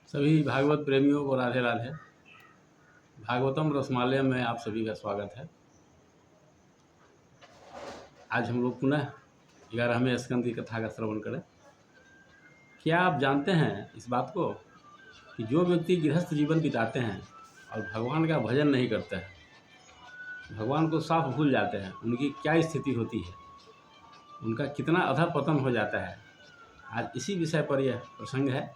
सभी भागवत प्रेमियों को राधे राधे। भागवतम रसमालय में आप सभी का स्वागत है। आज हम लोग पुनः 11वें स्कंद की कथा का श्रवण करें। क्या आप जानते हैं इस बात को कि जो व्यक्ति गृहस्थ जीवन बिताते हैं और भगवान का भजन नहीं करते हैं, भगवान को साफ भूल जाते हैं, उनकी क्या स्थिति होती है, उनका कितना अधःपतन हो जाता है। आज इसी विषय पर यह प्रसंग है।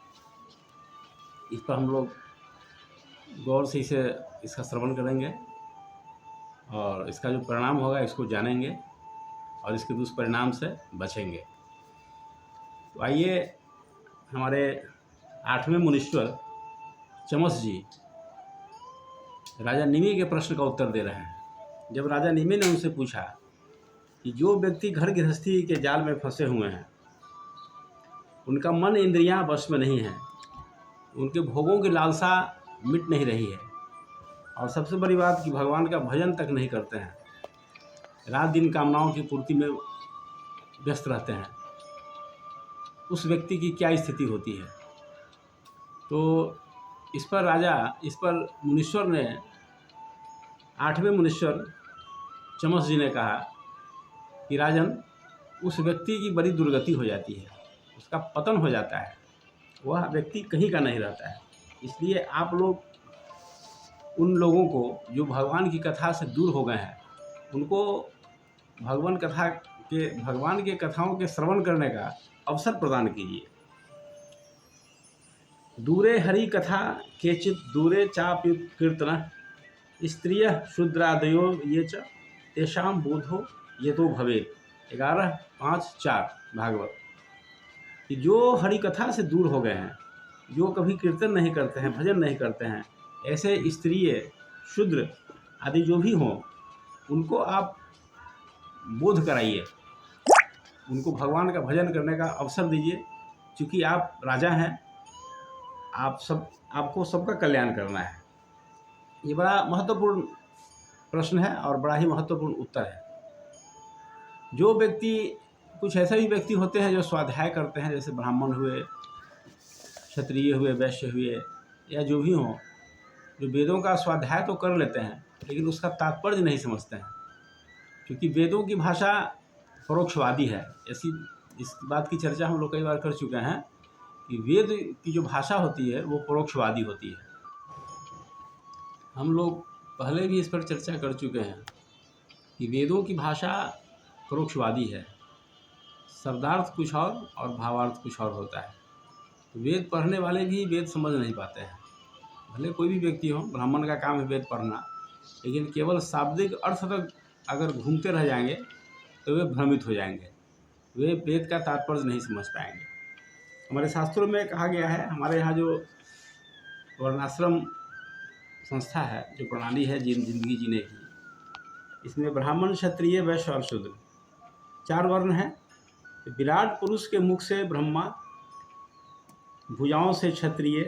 इस पर हम लोग गौर से इसका श्रवण करेंगे और इसका जो परिणाम होगा इसको जानेंगे और इसके दुष्परिणाम से बचेंगे। तो आइए, हमारे 8वें मुनीश्वर चमस जी राजा निमि के प्रश्न का उत्तर दे रहे हैं। जब राजा निमि ने उनसे पूछा कि जो व्यक्ति घर गृहस्थी के जाल में फंसे हुए हैं, उनका मन इंद्रियां वश में नहीं है, उनके भोगों की लालसा मिट नहीं रही है और सबसे बड़ी बात कि भगवान का भजन तक नहीं करते हैं, रात दिन कामनाओं की पूर्ति में व्यस्त रहते हैं, उस व्यक्ति की क्या स्थिति होती है। तो इस पर मुनीश्वर ने 8वें मुनीश्वर चमस जी ने कहा कि राजन, उस व्यक्ति की बड़ी दुर्गति हो जाती है, उसका पतन हो जाता है, वह व्यक्ति कहीं का नहीं रहता है। इसलिए आप लोग उन लोगों को जो भगवान की कथा से दूर हो गए हैं, उनको भगवान के कथाओं के श्रवण करने का अवसर प्रदान कीजिए। दूरे हरि कथा केचित दूरे चापि कीर्तन स्त्रिय शूद्रादयो ये च तेषाम बोधो यतो भवेत्। 11:5-4 भागवत। कि जो हरि कथा से दूर हो गए हैं, जो कभी कीर्तन नहीं करते हैं, भजन नहीं करते हैं, ऐसे स्त्रीय शूद्र आदि जो भी हों, उनको आप बोध कराइए, उनको भगवान का भजन करने का अवसर दीजिए। क्योंकि आप राजा हैं, आपको सबका कल्याण करना है। ये बड़ा महत्वपूर्ण प्रश्न है और बड़ा ही महत्वपूर्ण उत्तर है। जो व्यक्ति, कुछ ऐसे भी व्यक्ति होते हैं जो स्वाध्याय करते हैं, जैसे ब्राह्मण हुए, क्षत्रिय हुए, वैश्य हुए, या जो भी हों, जो वेदों का स्वाध्याय तो कर लेते हैं लेकिन उसका तात्पर्य नहीं समझते हैं। क्योंकि वेदों की भाषा परोक्षवादी है। इस बात की चर्चा हम लोग कई बार कर चुके हैं कि वेद की जो भाषा होती है वो परोक्षवादी होती है। हम लोग पहले भी इस पर चर्चा कर चुके हैं कि वेदों की भाषा परोक्षवादी है। शब्दार्थ कुछ और भावार्थ कुछ और होता है। तो वेद पढ़ने वाले भी वेद समझ नहीं पाते हैं। भले कोई भी व्यक्ति हो, ब्राह्मण का काम है वेद पढ़ना, लेकिन केवल शाब्दिक अर्थ तक अगर घूमते रह जाएंगे तो वे भ्रमित हो जाएंगे, वे वेद का तात्पर्य नहीं समझ पाएंगे। हमारे शास्त्रों में कहा गया है, हमारे यहाँ जो वर्णाश्रम संस्था है, जो प्रणाली है जिंदगी जीने की, इसमें ब्राह्मण, क्षत्रिय, वैश्य और शूद्र 4 वर्ण हैं। विराट पुरुष के मुख से ब्रह्मा, भुजाओं से क्षत्रिय,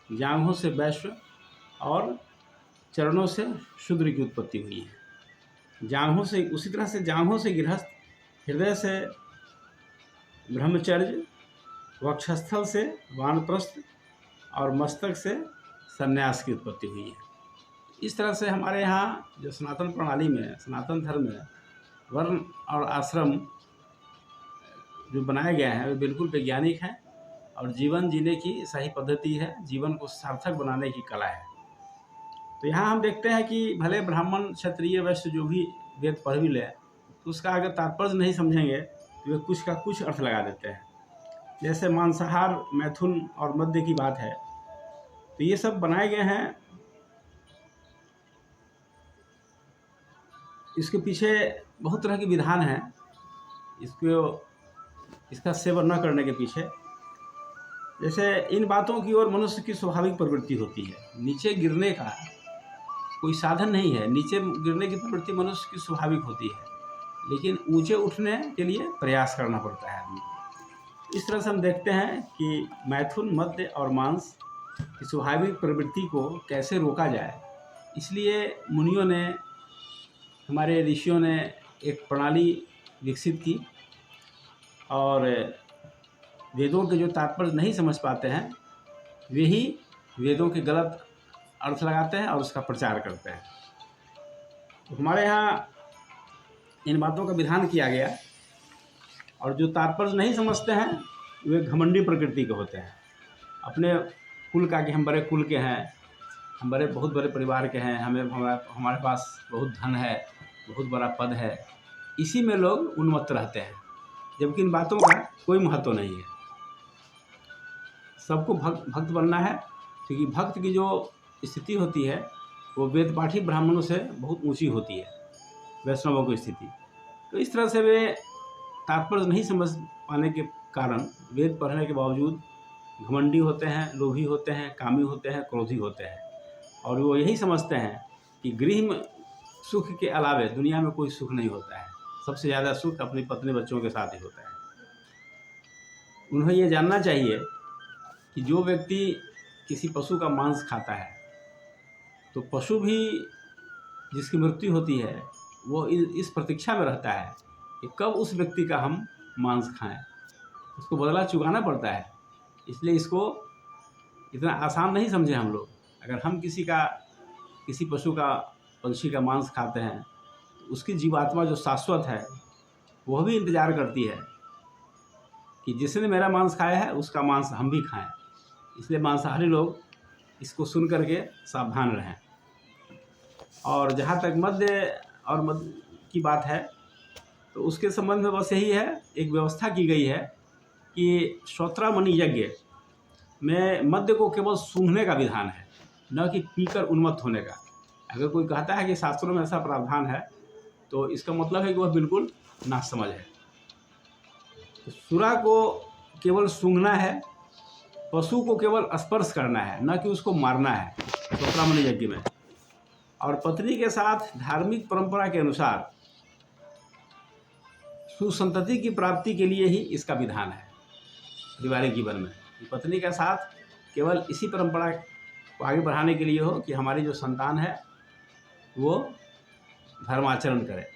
जांघों से वैश्य और चरणों से शूद्र की उत्पत्ति हुई है। जांघों से, उसी तरह से जांघों से गृहस्थ, हृदय से ब्रह्मचर्य, वक्षस्थल से वानप्रस्थ और मस्तक से संन्यास की उत्पत्ति हुई है। इस तरह से हमारे यहाँ जो सनातन प्रणाली में, सनातन धर्म में वर्ण और आश्रम जो बनाए गए हैं वे बिल्कुल वैज्ञानिक हैं और जीवन जीने की सही पद्धति है, जीवन को सार्थक बनाने की कला है। तो यहाँ हम देखते हैं कि भले ब्राह्मण, क्षत्रिय, वैश्य जो भी वेद पढ़ भी ले, तो उसका अगर तात्पर्य नहीं समझेंगे तो वे कुछ का कुछ अर्थ लगा देते हैं। जैसे मांसाहार, मैथुन और मद्य की बात है, तो ये सब बनाए गए हैं, इसके पीछे बहुत तरह के विधान हैं इसका सेवन न करने के पीछे। जैसे इन बातों की ओर मनुष्य की स्वाभाविक प्रवृत्ति होती है। नीचे गिरने का कोई साधन नहीं है, नीचे गिरने की प्रवृत्ति मनुष्य की स्वाभाविक होती है, लेकिन ऊंचे उठने के लिए प्रयास करना पड़ता है आदमी को। इस तरह से हम देखते हैं कि मैथुन, मद्य और मांस की स्वाभाविक प्रवृत्ति को कैसे रोका जाए, इसलिए मुनियों ने, हमारे ऋषियों ने एक प्रणाली विकसित की और वेदों के जो तात्पर्य नहीं समझ पाते हैं वे ही वेदों के गलत अर्थ लगाते हैं और उसका प्रचार करते हैं। तो हमारे यहाँ इन बातों का विधान किया गया, और जो तात्पर्य नहीं समझते हैं वे घमंडी प्रकृति के होते हैं। अपने कुल का कि हम बड़े कुल के हैं, हम बहुत बड़े परिवार के हैं, हमारे पास बहुत धन है, बहुत बड़ा पद है, इसी में लोग उन्मत्त रहते हैं, जबकि इन बातों का कोई महत्व नहीं है। सबको भक्त बनना है, क्योंकि भक्त की जो स्थिति होती है वो वेद पाठी ब्राह्मणों से बहुत ऊंची होती है, वैष्णवों की स्थिति। तो इस तरह से वे तात्पर्य नहीं समझ पाने के कारण वेद पढ़ने के बावजूद घमंडी होते हैं, लोभी होते हैं, कामी होते हैं, क्रोधी होते हैं, और वो यही समझते हैं कि गृह में सुख के अलावे दुनिया में कोई सुख नहीं होता है, सबसे ज़्यादा सुख अपनी पत्नी बच्चों के साथ ही होता है। उन्हें ये जानना चाहिए कि जो व्यक्ति किसी पशु का मांस खाता है, तो पशु भी जिसकी मृत्यु होती है वो इस प्रतीक्षा में रहता है कि कब उस व्यक्ति का हम मांस खाएं, उसको बदला चुकाना पड़ता है। इसलिए इसको इतना आसान नहीं समझे हम लोग। अगर हम किसी पशु का, पंछी का मांस खाते हैं तो उसकी जीवात्मा जो शाश्वत है वह भी इंतज़ार करती है कि जिसने मेरा मांस खाया है उसका मांस हम भी खाएं। इसलिए मांसाहारी लोग इसको सुन करके सावधान रहें। और जहाँ तक मद्य की बात है, तो उसके संबंध में बस यही है, एक व्यवस्था की गई है कि श्रोत्रामणि यज्ञ में मद्य को केवल सूंघने का विधान है, न कि पीकर उन्मत्त होने का। अगर कोई कहता है कि शास्त्रों में ऐसा प्रावधान है, तो इसका मतलब है कि वह बिल्कुल नासमझ है। तो सुरा को केवल सूंघना है, पशु को केवल स्पर्श करना है, न कि उसको मारना है श्रोत्रामणि यज्ञ में। और पत्नी के साथ धार्मिक परंपरा के अनुसार सुसंतति की प्राप्ति के लिए ही इसका विधान है पारिवारिक जीवन में। पत्नी के साथ केवल इसी परंपरा को आगे बढ़ाने के लिए हो कि हमारी जो संतान है वो धर्माचरण करे।